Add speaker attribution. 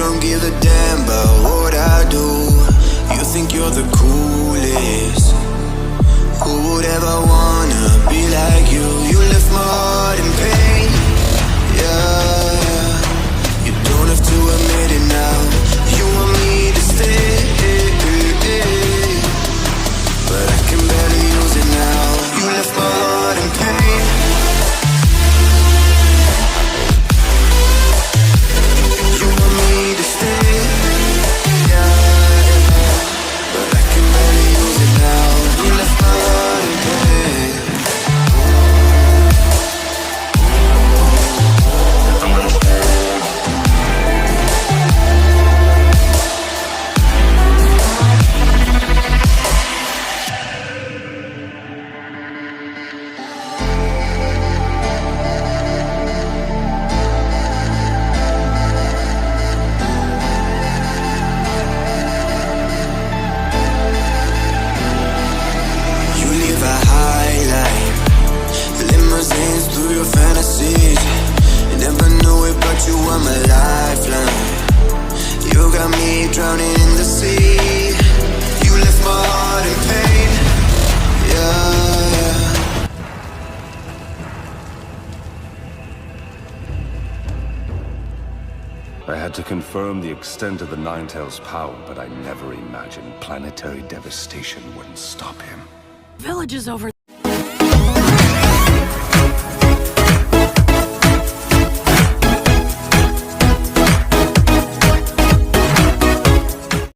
Speaker 1: don't give a damn about what I do. You think you're the coolest. Who would ever wanna be like you? You left my heart in pain. Yeah, you don't have to admit it now. You want me to stay, but I can barely use it now. You left my heart in pain. You want me to stay, yeah, but I can barely use it now. You left my heart in pain. Through your fantasies, you never knew it, but you were my lifeline. You got me drowning in the sea. You left my heart in pain. Yeah.
Speaker 2: I had to confirm the extent of the Ninetales' power, but I never imagined planetary devastation wouldn't stop him.
Speaker 3: Villages over